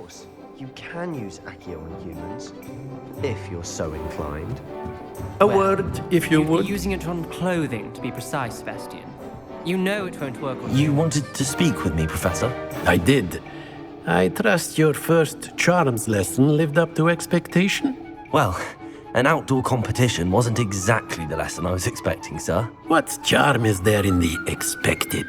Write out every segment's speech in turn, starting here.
course. You can use Accio on humans, if you're so inclined. A word, if you You'd would. be using it on clothing, to be precise, Sebastian. You know it won't work on You wanted to speak with me, Professor? I did. I trust your first charms lesson lived up to expectation? Well, an outdoor competition wasn't exactly the lesson I was expecting, sir. What charm is there in the expected?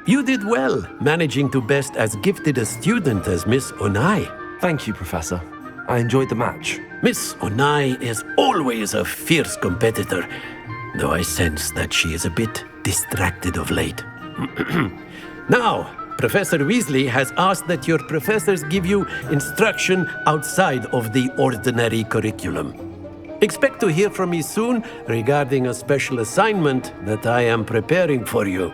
You did well, managing to best as gifted a student as Miss Onai. Thank you, Professor. I enjoyed the match. Miss Onai is always a fierce competitor, though I sense that she is a bit distracted of late. Now, Professor Weasley has asked that your professors give you instruction outside of the ordinary curriculum. Expect to hear from me soon regarding a special assignment that I am preparing for you.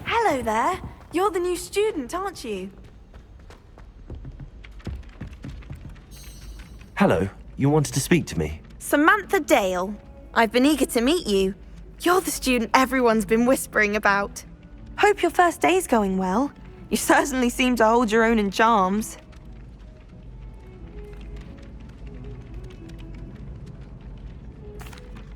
Hello there. You're the new student, aren't you? Hello, you wanted to speak to me? Samantha Dale. I've been eager to meet you. You're the student everyone's been whispering about. Hope your first day's going well. You certainly seem to hold your own in charms.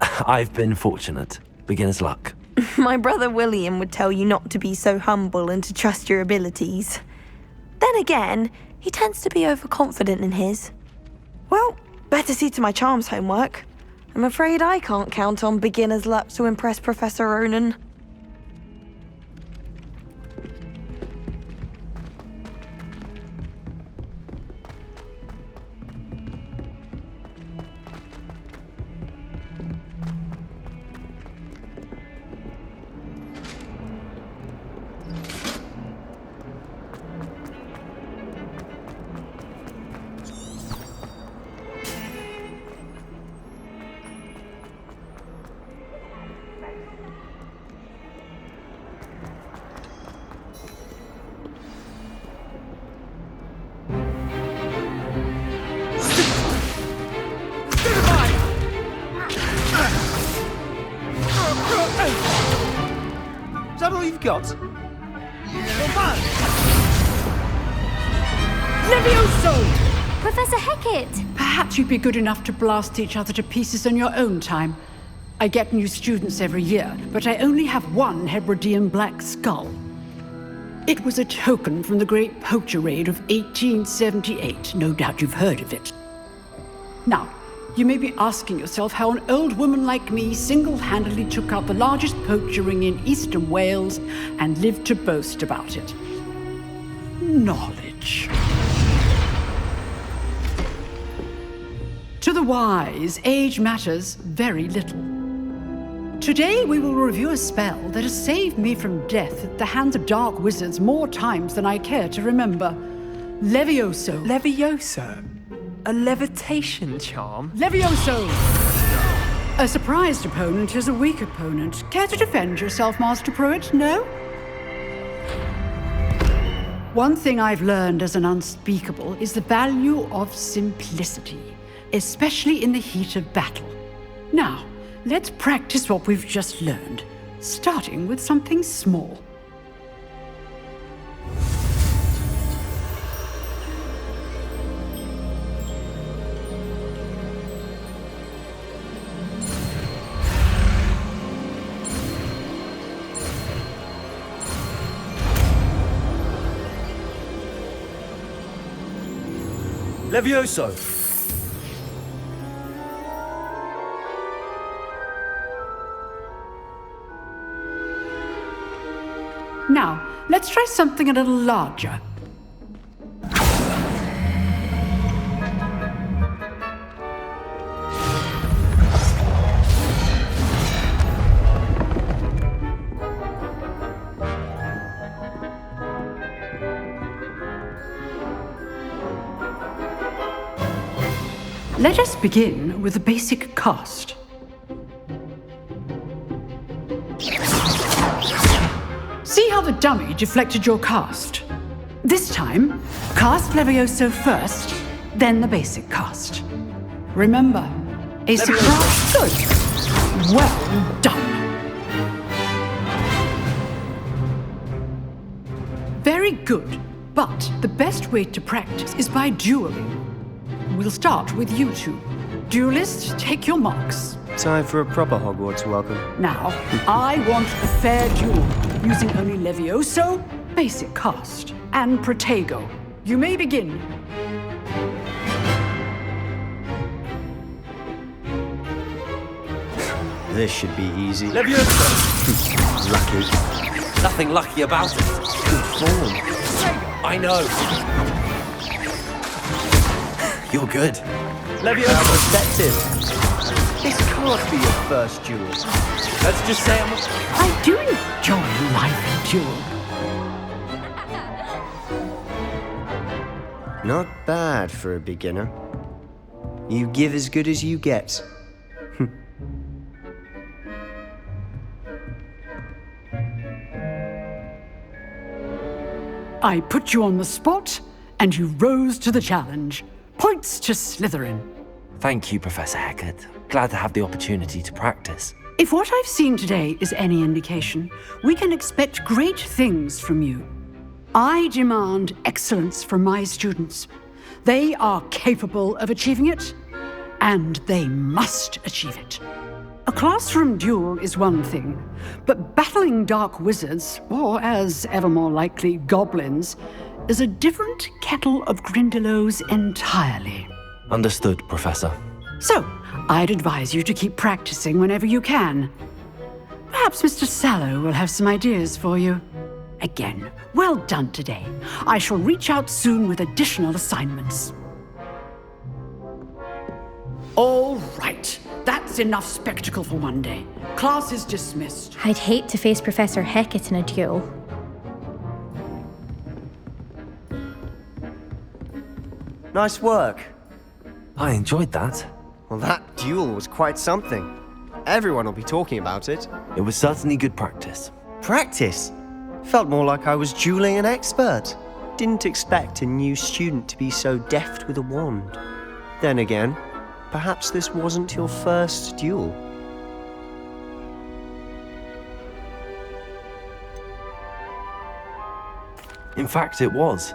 I've been fortunate. Beginner's luck. My brother William would tell you not to be so humble and to trust your abilities. Then again, he tends to be overconfident in his. Well, better see to my charms homework. I'm afraid I can't count on beginner's luck to impress Professor Ronan. Is that all you've got? Levioso! Professor Hecat! Perhaps you'd be good enough to blast each other to pieces in your own time. I get new students every year, but I only have one Hebridean black skull. It was a token from the Great Poacher Raid of 1878. No doubt you've heard of it. Now, you may be asking yourself how an old woman like me single-handedly took out the largest poacher ring in eastern Wales and lived to boast about it. Knowledge. To the wise, age matters very little. Today we will review a spell that has saved me from death at the hands of dark wizards more times than I care to remember. Levioso. Levioso? A levitation charm? Levioso! A surprised opponent is a weak opponent. Care to defend yourself, Master Pruitt? No? One thing I've learned as an unspeakable is the value of simplicity, especially in the heat of battle. Now, let's practice what we've just learned, starting with something small. Levioso! Now, let's try something a little larger. Let us begin with the basic cast. See how the dummy deflected your cast? This time, cast Levioso first, then the basic cast. Remember, a surprise. Good. Well done. Very good, but the best way to practice is by dueling. We'll start with you two. Duelists, take your marks. Time for a proper Hogwarts welcome. Now, I want a fair duel, using only Levioso, basic cast, and Protego. You may begin. This should be easy. Levioso! Lucky. Nothing lucky about it. Good form. I know. You're good. Leviosa perspective. This can't be your first duel. Let's just say I do enjoy life duel. Not bad for a beginner. You give as good as you get. I put you on the spot, and you rose to the challenge. Points to Slytherin. Thank you, Professor Hecat. Glad to have the opportunity to practice. If what I've seen today is any indication, we can expect great things from you. I demand excellence from my students. They are capable of achieving it, and they must achieve it. A classroom duel is one thing, but battling dark wizards, or as ever more likely, goblins, is a different kettle of Grindylows entirely. Understood, Professor. So, I'd advise you to keep practicing whenever you can. Perhaps Mr. Sallow will have some ideas for you. Again, well done today. I shall reach out soon with additional assignments. All right. That's enough spectacle for one day. Class is dismissed. I'd hate to face Professor Hecat in a duel. Nice work. I enjoyed that. Well, that duel was quite something. Everyone will be talking about it. It was certainly good practice. Practice? Felt more like I was dueling an expert. Didn't expect a new student to be so deft with a wand. Then again, perhaps this wasn't your first duel. In fact, it was.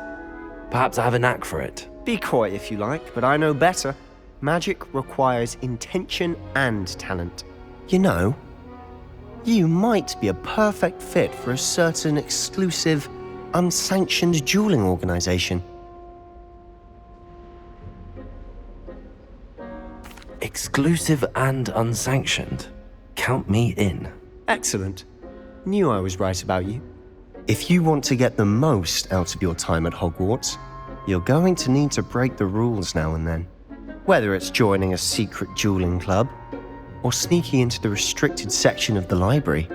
Perhaps I have a knack for it. Be coy if you like, but I know better. Magic requires intention and talent. You know, you might be a perfect fit for a certain exclusive, unsanctioned dueling organization. Exclusive and unsanctioned. Count me in. Excellent. Knew I was right about you. If you want to get the most out of your time at Hogwarts, you're going to need to break the rules now and then. Whether it's joining a secret dueling club, or sneaking into the restricted section of the library,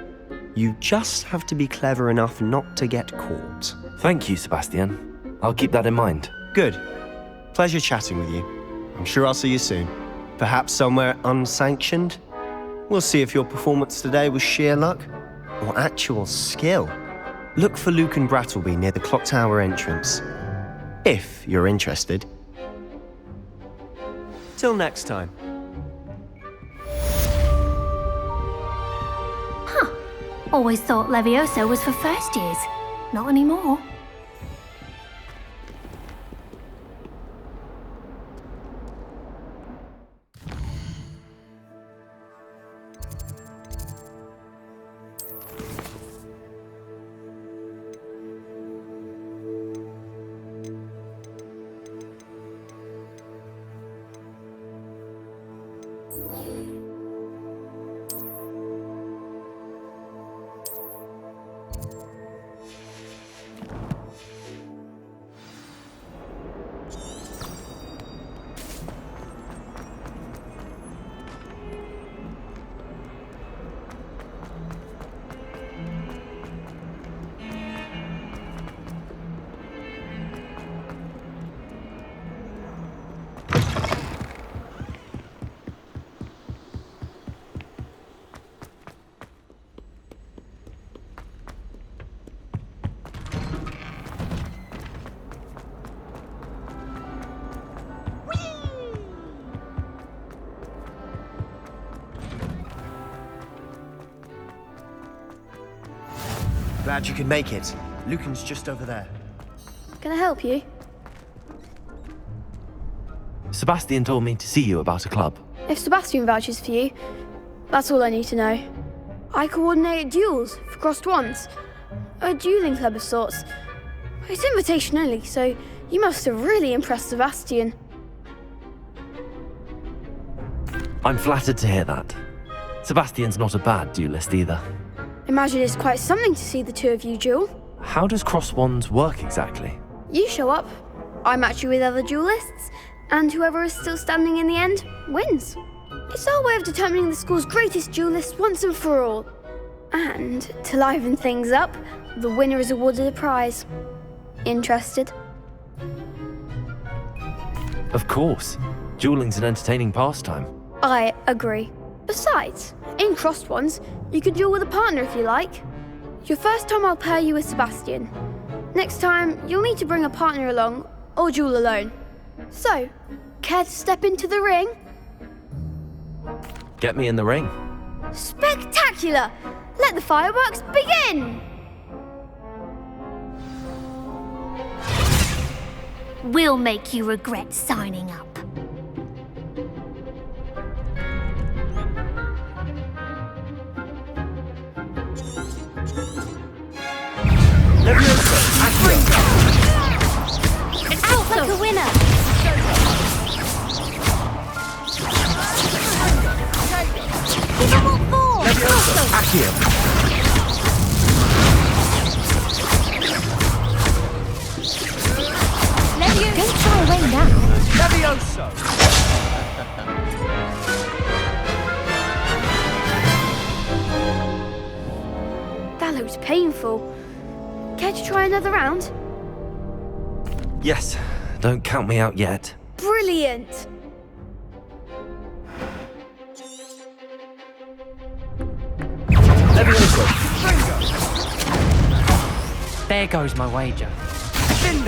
you just have to be clever enough not to get caught. Thank you, Sebastian. I'll keep that in mind. Good. Pleasure chatting with you. I'm sure I'll see you soon. Perhaps somewhere unsanctioned? We'll see if your performance today was sheer luck or actual skill. Look for Luke and Brattleby near the clock tower entrance, if you're interested. Till next time. Always thought Levioso was for first years. Not anymore. Glad you could make it. Lucan's just over there. Can I help you? Sebastian told me to see you about a club. If Sebastian vouches for you, that's all I need to know. I coordinate duels for crossed wands. A dueling club of sorts. It's invitation only, so you must have really impressed Sebastian. I'm flattered to hear that. Sebastian's not a bad duelist either. Imagine it's quite something to see the two of you duel. How does cross wands work exactly? You show up, I match you with other duelists, and whoever is still standing in the end wins. It's our way of determining the school's greatest duelist once and for all. And to liven things up, the winner is awarded a prize. Interested? Of course. Dueling's an entertaining pastime. I agree. Besides, in crossed ones, you can duel with a partner if you like. Your first time I'll pair you with Sebastian. Next time, you'll need to bring a partner along, or duel alone. So, care to step into the ring? Get me in the ring. Spectacular! Let the fireworks begin! We'll make you regret signing up. Out like a winner! Give them all four! Don't shy away now. That looks painful. Care to try another round? Yes, don't count me out yet. Brilliant! There goes my wager. You're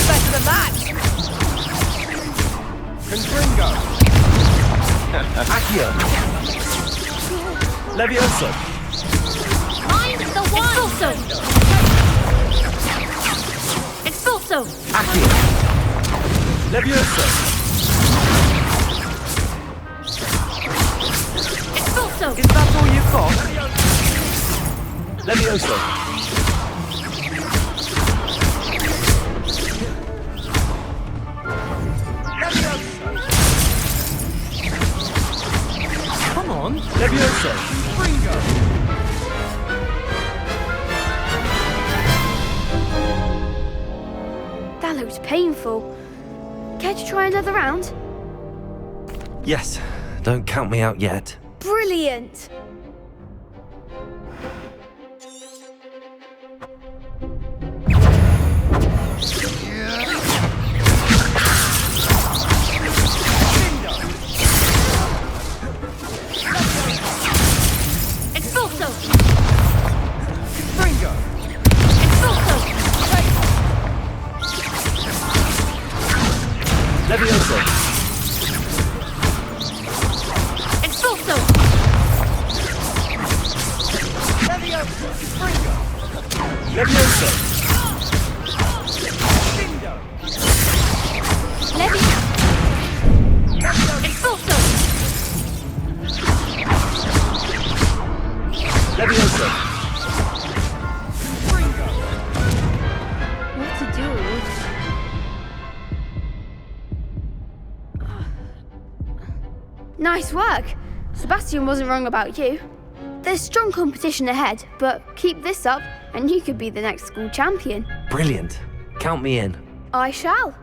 better than that! Confringo! Accio! Levioso! Mind the one! Expulso! Accio! Levioso! Expulso! Is that all you've got? Levioso! Come on! Levioso! Ringo! That looks painful. Care to try another round? Yes, don't count me out yet. Brilliant! Expulso! Ringo! Expulso! Levioso! Expulso! Levioso! Levi! Expulso! Levioso! What to do? Nice work! Sebastian wasn't wrong about you. There's strong competition ahead, but keep this up and you could be the next school champion. Brilliant. Count me in. I shall.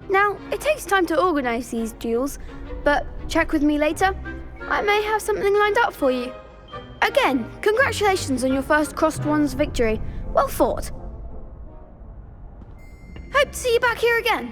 Now, it takes time to organise these duels, but check with me later. I may have something lined up for you. Again, congratulations on your first crossed wands victory. Well fought. Hope to see you back here again.